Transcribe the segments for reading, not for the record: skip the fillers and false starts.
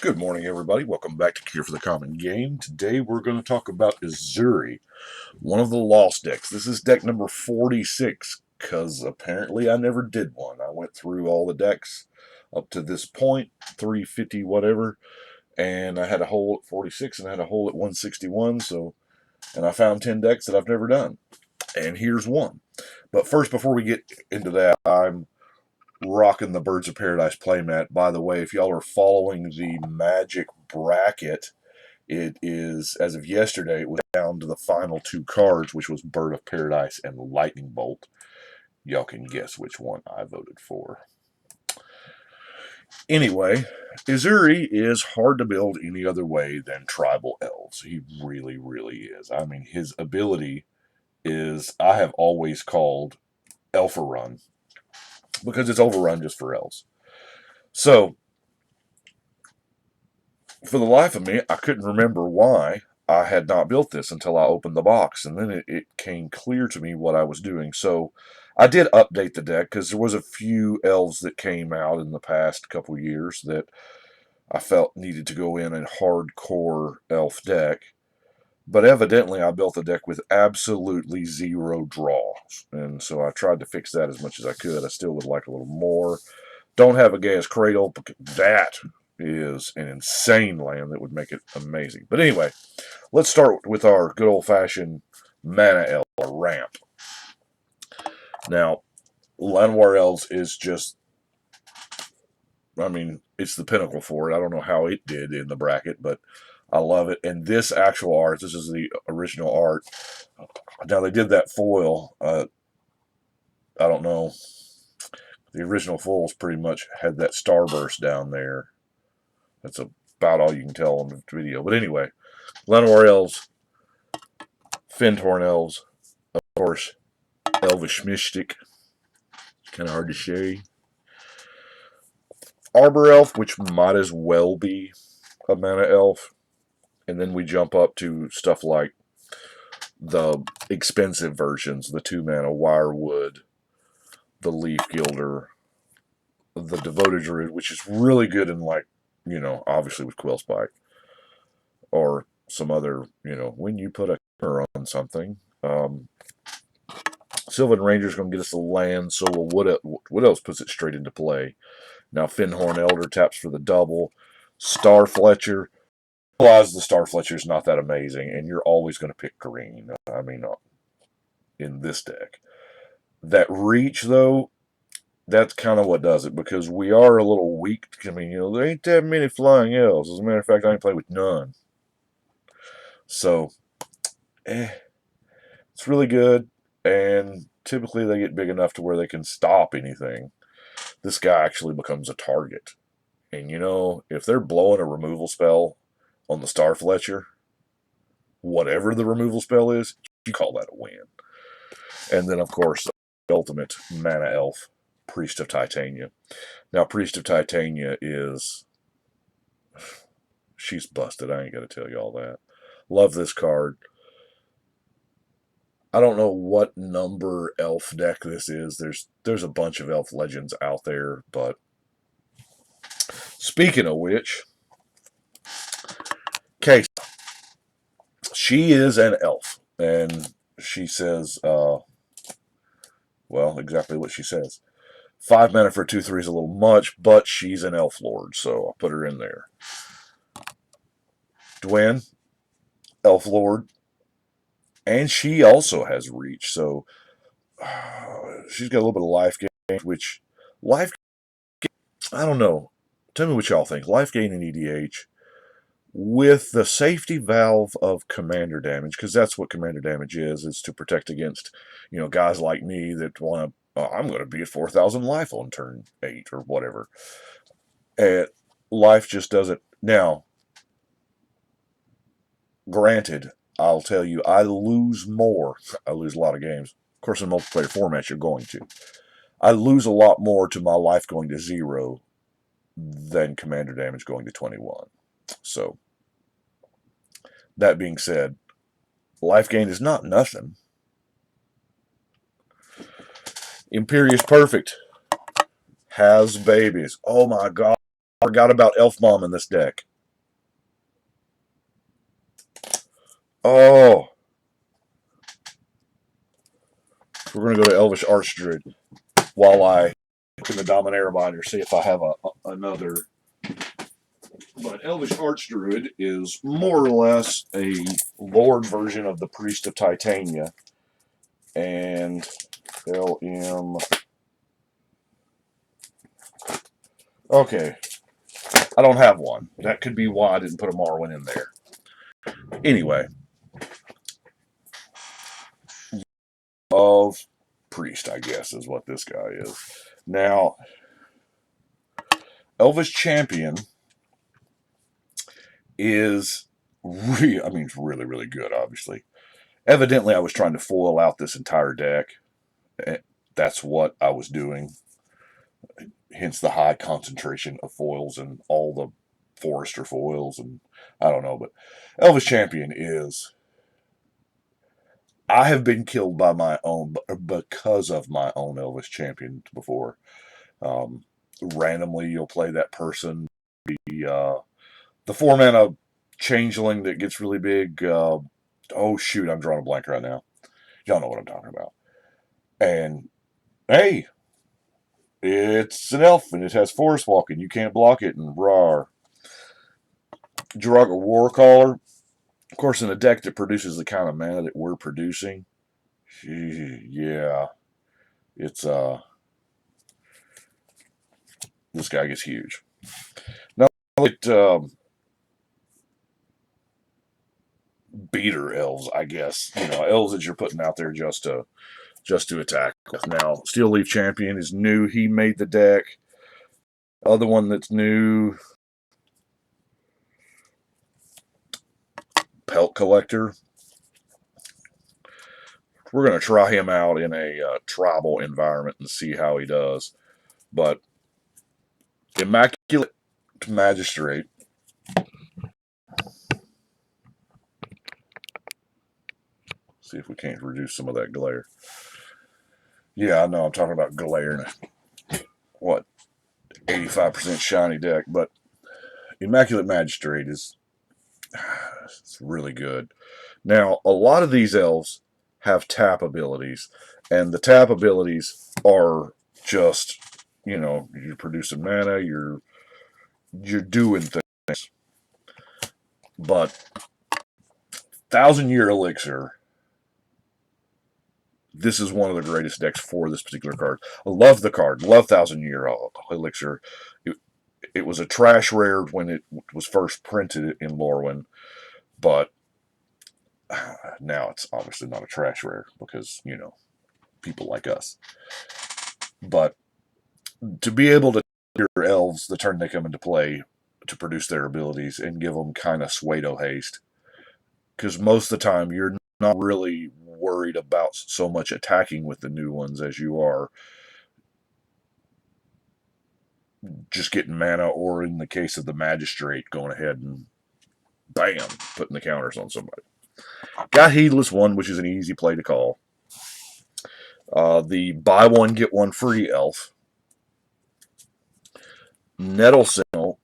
Good morning, everybody. Welcome back to Cure for the Common Game. Today we're going to talk about Ezuri, one of the lost decks. This is deck number 46, because apparently I never did one. I went through all the decks up to this point, 350 whatever, and I had a hole at 46 and I had a hole at 161, and I found 10 decks that I've never done. And here's one. But first, before we get into that, I'm rocking the Birds of Paradise playmat. By the way, if y'all are following the Magic bracket, it is, as of yesterday, it was down to the final two cards, which was Bird of Paradise and Lightning Bolt. Y'all can guess which one I voted for. Anyway, Ezuri is hard to build any other way than tribal elves. He really, really is. I mean, his ability is, I have always called Elf Run, because it's overrun just for elves. So, for the life of me, I couldn't remember why I had not built this until I opened the box, and then it came clear to me what I was doing. So I did update the deck, because there was a few elves that came out in the past couple years that I felt needed to go in a hardcore elf deck. But evidently I built the deck with absolutely zero draws, and so I tried to fix that as much as I could. I still would like a little more. Don't have a gas cradle, because that is an insane land that would make it amazing. But anyway, let's start with our good old-fashioned mana elf, or ramp. Now, Llanowar Elves is just, I mean, it's the pinnacle for it. I don't know how it did in the bracket, but I love it. And this actual art, this is the original art. Now, they did that foil. I don't know. The original foils pretty much had that starburst down there. That's about all you can tell on the video. But anyway, Llanowar Elves, Findhorn Elves, of course, Elvish Mystic. Kind of hard to say. Arbor Elf, which might as well be a mana elf. And then we jump up to stuff like the expensive versions, the 2-mana Wirewood, the Leaf Gilder, the Devoted Druid, which is really good in, like, obviously with Quillspike, or some other, when you put a counter on something. Sylvan Ranger's going to get us a land, so what else puts it straight into play? Now, Findhorn Elder taps for the double. Star Fletcher. Realize the Star Fletcher is not that amazing, and you're always going to pick green. I mean, in this deck. That reach, though, that's kind of what does it, because we are a little weak. I mean, there ain't that many flying elves. As a matter of fact, I ain't played with none. So, it's really good, and typically they get big enough to where they can stop anything. This guy actually becomes a target. And if they're blowing a removal spell on the Star Fletcher, whatever the removal spell is, you call that a win. And then, of course, the ultimate mana elf, Priest of Titania. Now, Priest of Titania is... she's busted. I ain't got to tell you all that. Love this card. I don't know what number elf deck this is. There's a bunch of elf legends out there, but speaking of which, Case, she is an elf, and she says, well, exactly what she says. 5 mana for 2/3 is a little much, but she's an elf lord, so I'll put her in there. Dwayne, elf lord, and she also has reach, so she's got a little bit of life gain, which life gain, I don't know. Tell me what y'all think. Life gain in EDH with the safety valve of commander damage, because that's what commander damage is to protect against, guys like me that want to, I'm going to be at 4,000 life on turn 8 or whatever. And life just doesn't. Now, granted, I'll tell you, I lose more. I lose a lot of games. Of course, in multiplayer formats, you're going to. I lose a lot more to my life going to 0 than commander damage going to 21. So, that being said, life gain is not nothing. Imperious Perfect has babies. Oh my god, I forgot about Elf Mom in this deck. Oh, we're going to go to Elvish Archdruid while I look in the Dominaria binder, see if I have another. But Elvish Archdruid is more or less a Lord version of the Priest of Titania. And LM. Okay, I don't have one. That could be why I didn't put a Morrowind in there. Anyway, of Priest, I guess, is what this guy is. Now, Elvish Champion is it's really, really good, obviously. Evidently, I was trying to foil out this entire deck. That's what I was doing. Hence the high concentration of foils and all the Forester foils, and I don't know, but Elvish Champion is. I have been killed by my own because of my own Elvish Champion before. Randomly, you'll play that person. The 4-mana changeling that gets really big. Oh shoot, I'm drawing a blank right now. Y'all know what I'm talking about. And hey, it's an elf and it has forest walking. You can't block it, and rawr. Jiraga Warcaller. Of course, in a deck that produces the kind of mana that we're producing, yeah, it's this guy gets huge. Now, beater elves, I guess. Elves that you're putting out there just to attack. Now, Steel Leaf Champion is new. He made the deck. Other one that's new, Pelt Collector. We're going to try him out in a tribal environment and see how he does. But Immaculate Magistrate. See if we can't reduce some of that glare. Yeah, I know I'm talking about glare in a, what, 85% shiny deck, but Immaculate Magistrate is it's really good. Now, a lot of these elves have tap abilities, and the tap abilities are just, you're producing mana, you're doing things. But 1,000-Year Elixir, this is one of the greatest decks for this particular card. I love the card. Love 1,000-Year Elixir. It was a trash rare when it was first printed in Lorwyn, but now it's obviously not a trash rare because, people like us. But to be able to your elves the turn they come into play to produce their abilities and give them kind of pseudo haste, because most of the time you're not really worried about so much attacking with the new ones as you are just getting mana, or in the case of the Magistrate, going ahead and bam, putting the counters on somebody. Got Heedless One, which is an easy play to call. The buy one, get one free elf. Nettle Sentinel.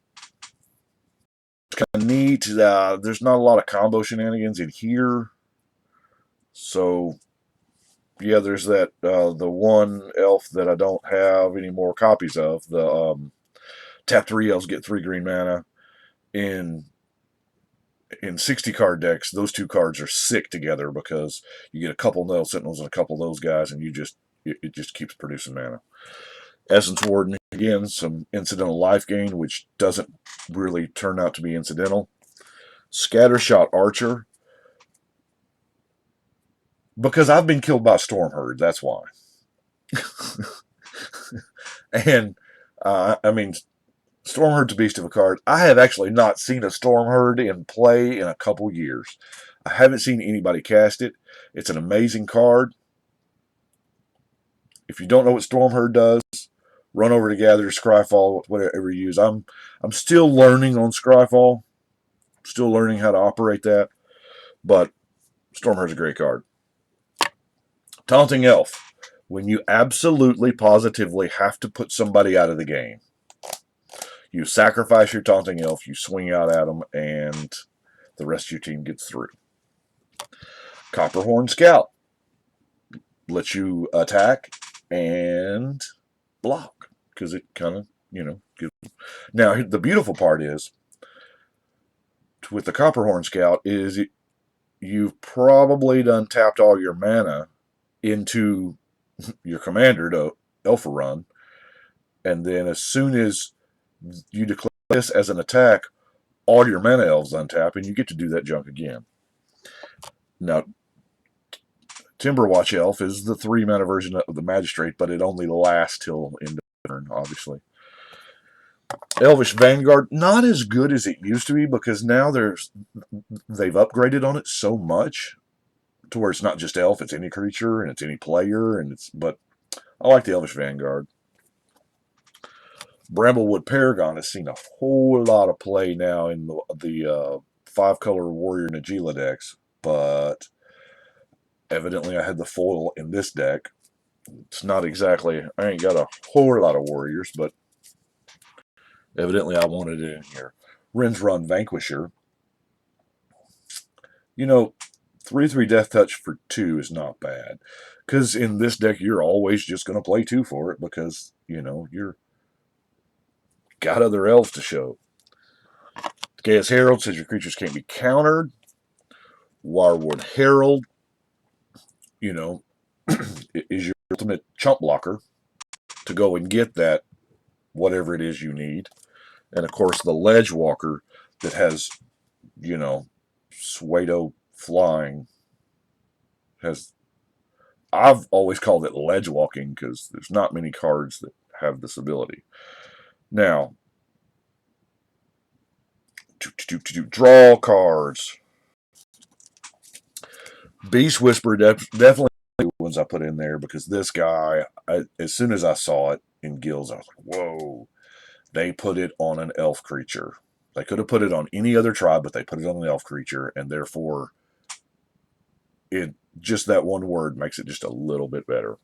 It's kind of neat. There's not a lot of combo shenanigans in here. So, yeah, there's that, the one elf that I don't have any more copies of. The tap 3 elves get 3 green mana. In 60-card decks, those two cards are sick together because you get a couple Nettle Sentinels and a couple of those guys, and it just keeps producing mana. Essence Warden, again, some incidental life gain, which doesn't really turn out to be incidental. Scattershot Archer, because I've been killed by Stormherd, that's why. And, Stormherd's a beast of a card. I have actually not seen a Stormherd in play in a couple years. I haven't seen anybody cast it. It's an amazing card. If you don't know what Stormherd does, run over to Gather Scryfall, whatever you use. I'm still learning on Scryfall. Still learning how to operate that. But Stormherd's a great card. Taunting Elf. When you absolutely, positively have to put somebody out of the game, you sacrifice your Taunting Elf, you swing out at them, and the rest of your team gets through. Copperhorn Scout lets you attack and block because it kind of, gives. Now, the beautiful part is with the Copperhorn Scout is you've probably done tapped all your mana into your commander to Alpha Run, and then as soon as you declare this as an attack, all your mana elves untap, and you get to do that junk again. Now, Timberwatch Elf is the 3 mana version of the Magistrate, but it only lasts till end of turn, obviously. Elvish Vanguard, not as good as it used to be because now they've upgraded on it so much to where it's not just elf, it's any creature and it's any player, but I like the Elvish Vanguard. Bramblewood Paragon has seen a whole lot of play now in the 5-color Warrior Najeela decks, but evidently I had the foil in this deck. It's not exactly, I ain't got a whole lot of Warriors, but evidently I wanted it in here. Ren's Run Vanquisher. 3/3 Death Touch for 2 is not bad. Because in this deck, you're always just going to play 2 for it because, you're got other elves to show. Gaia's Herald says your creatures can't be countered. Wirewood Herald, is your ultimate chump blocker to go and get that whatever it is you need. And, of course, the Ledge Walker that has, Suedo Flying has... I've always called it ledge walking because there's not many cards that have this ability. Now, draw cards. Beast Whisperer, definitely the ones I put in there because this guy, as soon as I saw it in Guilds, I was like, whoa. They put it on an elf creature. They could have put it on any other tribe, but they put it on an elf creature, and therefore just that one word makes it just a little bit better.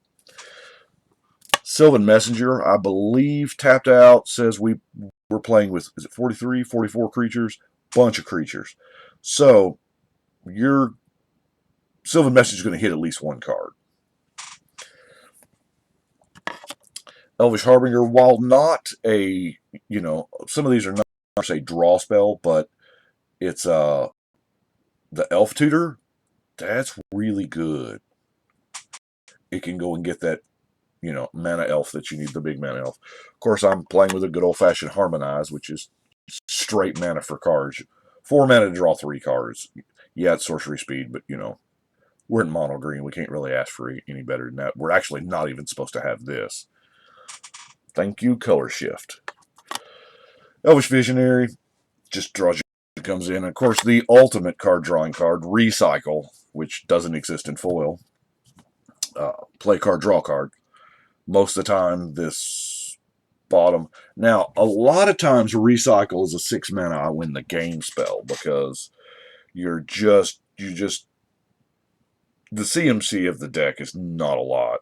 Sylvan Messenger, I believe, tapped out, says we're playing with, is it 43, 44 creatures? Bunch of creatures. So your Sylvan Messenger is going to hit at least one card. Elvish Harbinger, while not a, some of these are not a draw spell, but it's the elf tutor. That's really good. It can go and get that, mana elf that you need, the big mana elf. Of course, I'm playing with a good old-fashioned Harmonize, which is straight mana for cards. 4 mana to draw 3 cards. Yeah, it's sorcery speed, but, we're in mono green. We can't really ask for any better than that. We're actually not even supposed to have this. Thank you, Color Shift. Elvish Visionary just draws your comes in. Of course, the ultimate card drawing card, Recycle, which doesn't exist in foil. Play card, draw card. Most of the time, this bottom. Now, a lot of times, Recycle is a 6 mana I win the game spell because the CMC of the deck is not a lot.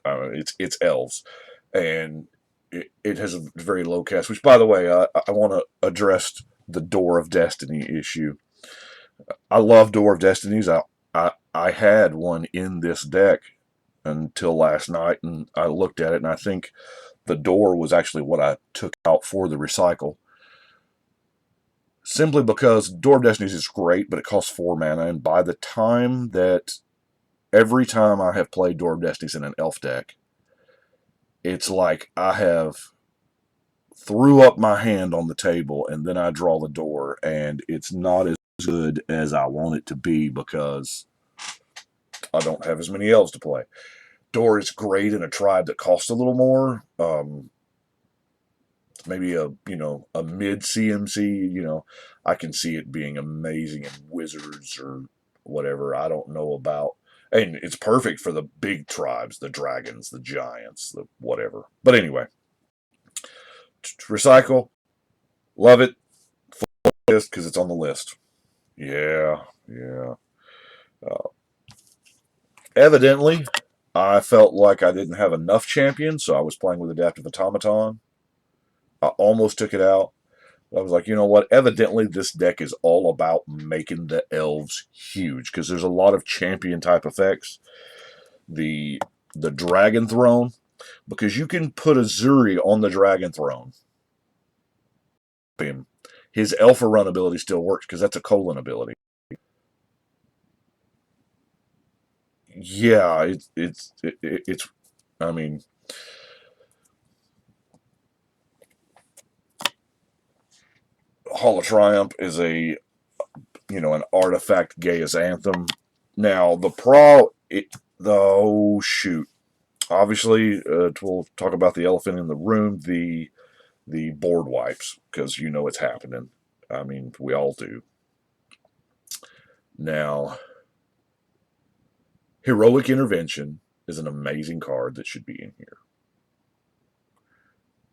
It's elves, and it has a very low cast. Which, by the way, I want to address the Door of Destiny issue. I love Door of Destinies. I had one in this deck until last night, and I looked at it, and I think the door was actually what I took out for the recycle. Simply because Door of Destinies is great, but it costs 4 mana, and by the time that every time I have played Door of Destinies in an elf deck, it's like I have threw up my hand on the table, and then I draw the door, and it's not as good as I want it to be because I don't have as many elves to play. Door is great in a tribe that costs a little more. Maybe a mid CMC. I can see it being amazing in Wizards or whatever. I don't know about, and it's perfect for the big tribes, the dragons, the giants, the whatever. But anyway, Recycle, love it. Because it's on the list. Yeah. Evidently, I felt like I didn't have enough champions, so I was playing with Adaptive Automaton. I almost took it out. I was like, you know what? Evidently, this deck is all about making the elves huge because there's a lot of champion type effects. The the dragon throne, because you can put Ezuri on the dragon throne. Him, his Alpha Run ability still works because that's a colon ability. Yeah, it's. I mean, Hall of Triumph is a an artifact Gaius anthem. Now the oh shoot. Obviously, we'll talk about the elephant in the room, the board wipes, because you know it's happening. I mean, we all do. Now, Heroic Intervention is an amazing card that should be in here.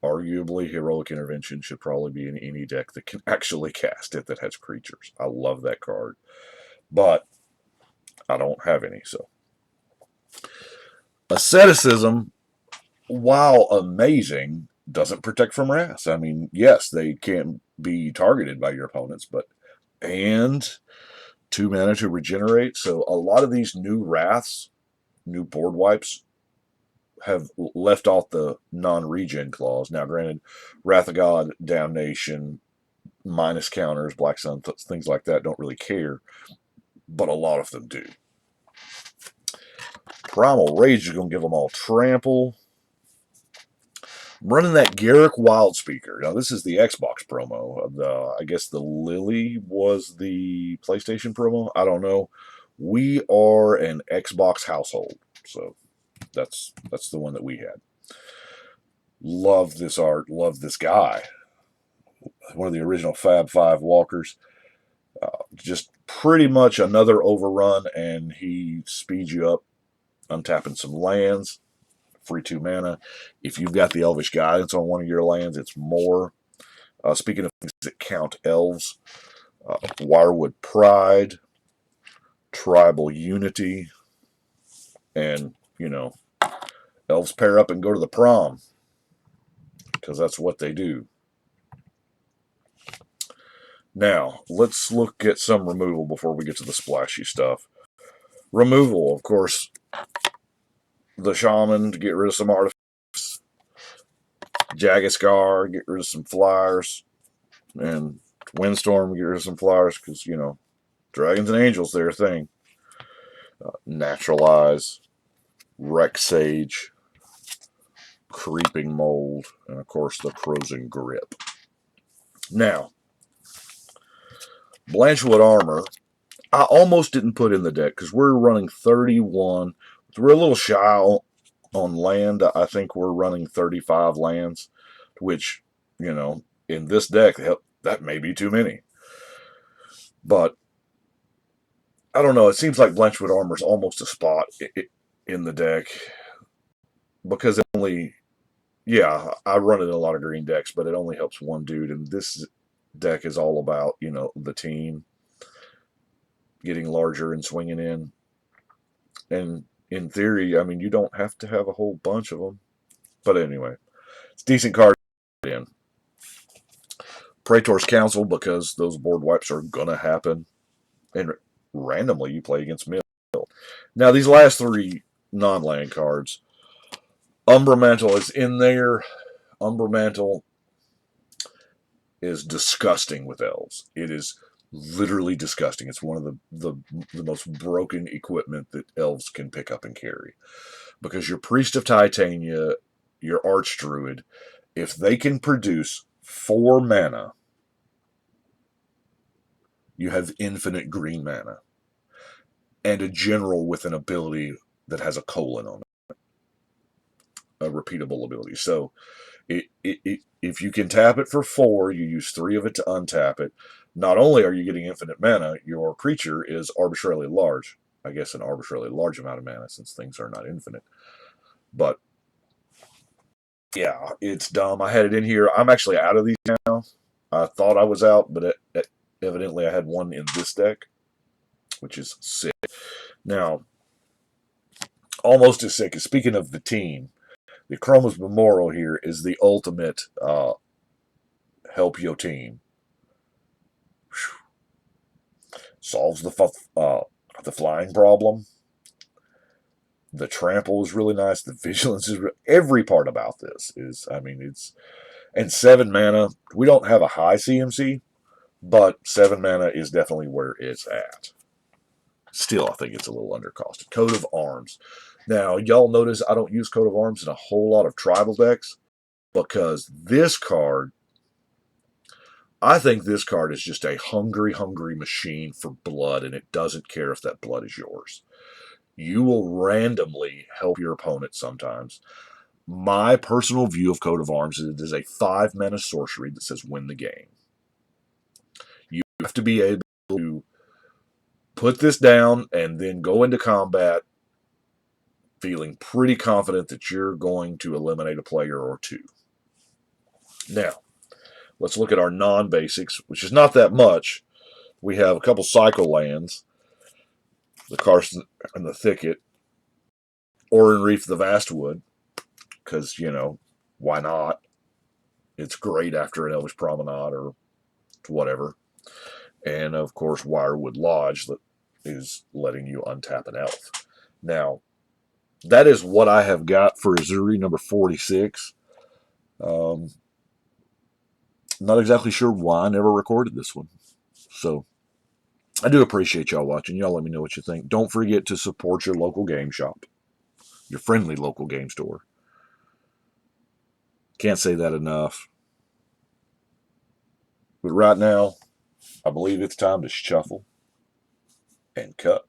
Arguably, Heroic Intervention should probably be in any deck that can actually cast it that has creatures. I love that card. But I don't have any, so. Asceticism, while amazing, doesn't protect from wrath. I mean, yes, they can be targeted by your opponents, but and 2 mana to regenerate. So a lot of these new wraths, new board wipes, have left off the non-regen clause. Now, granted, Wrath of God, Damnation, minus counters, Black Sun, things like that don't really care, but a lot of them do. Primal Rage is going to give them all trample. I'm running that Garrick Wildspeaker. Now, this is the Xbox promo. I guess the Lily was the PlayStation promo. I don't know. We are an Xbox household, so that's the one that we had. Love this art. Love this guy. One of the original Fab Five walkers. Just pretty much another overrun, and he speeds you up, untapping some lands. Free 2 mana. If you've got the Elvish Guidance on one of your lands, it's more. Speaking of things that count elves, Wirewood Pride, Tribal Unity, and, elves pair up and go to the prom, because that's what they do. Now, let's look at some removal before we get to the splashy stuff. Removal, of course, the Shaman to get rid of some artifacts, Jagiscar, get rid of some flyers, and Windstorm, get rid of some flyers, because, dragons and angels, they're a thing. Naturalize, Wreck Sage, Creeping Mold, and of course the Frozen Grip. Now, Blanchwood Armor, I almost didn't put in the deck because we're running 31. We're a little shy on land. I think we're running 35 lands, which, in this deck, that may be too many. But I don't know. It seems like Blanchwood Armor is almost a spot in the deck because it only, yeah, I run it in a lot of green decks, but it only helps one dude. And this deck is all about, the team getting larger and swinging in. And in theory, I mean, you don't have to have a whole bunch of them. But anyway, it's a decent card in. Praetor's Council, because those board wipes are going to happen. And randomly, you play against Mill. Now, these last 3 non-land cards, Umbra Mantle is in there. Umbra Mantle is disgusting with elves. It is literally disgusting. It's one of the most broken equipment that elves can pick up and carry. Because your Priest of Titania, your Archdruid, if they can produce 4 mana, you have infinite green mana. And a general with an ability that has a colon on it. A repeatable ability. So, if you can tap it for 4, you use 3 of it to untap it. Not only are you getting infinite mana, your creature is arbitrarily large. I guess an arbitrarily large amount of mana since things are not infinite. But, yeah, it's dumb. I had it in here. I'm actually out of these now. I thought I was out, but evidently I had one in this deck, which is sick. Now, almost as sick as, speaking of the team, the Chroma's Memorial here is the ultimate help your team. Solves the flying problem. The trample is really nice. The vigilance is every part about this is. I mean, it's and 7 mana. We don't have a high CMC, but 7 mana is definitely where it's at. Still, I think it's a little undercosted. Coat of Arms. Now, y'all notice I don't use Coat of Arms in a whole lot of tribal decks because this card, I think this card is just a hungry, hungry machine for blood, and it doesn't care if that blood is yours. You will randomly help your opponent sometimes. My personal view of Coat of Arms is it is a 5 mana sorcery that says win the game. You have to be able to put this down and then go into combat feeling pretty confident that you're going to eliminate a player or two. Now, let's look at our non-basics, which is not that much. We have a couple cycle lands, the Carson and the Thicket, Oran Reef, the Vastwood, because, why not? It's great after an Elvish Promenade or whatever. And, of course, Wirewood Lodge that is letting you untap an elf. Now, that is what I have got for Ezuri number 46. Not exactly sure why I never recorded this one. So, I do appreciate y'all watching. Y'all let me know what you think. Don't forget to support your local game shop, your friendly local game store. Can't say that enough. But right now, I believe it's time to shuffle and cut.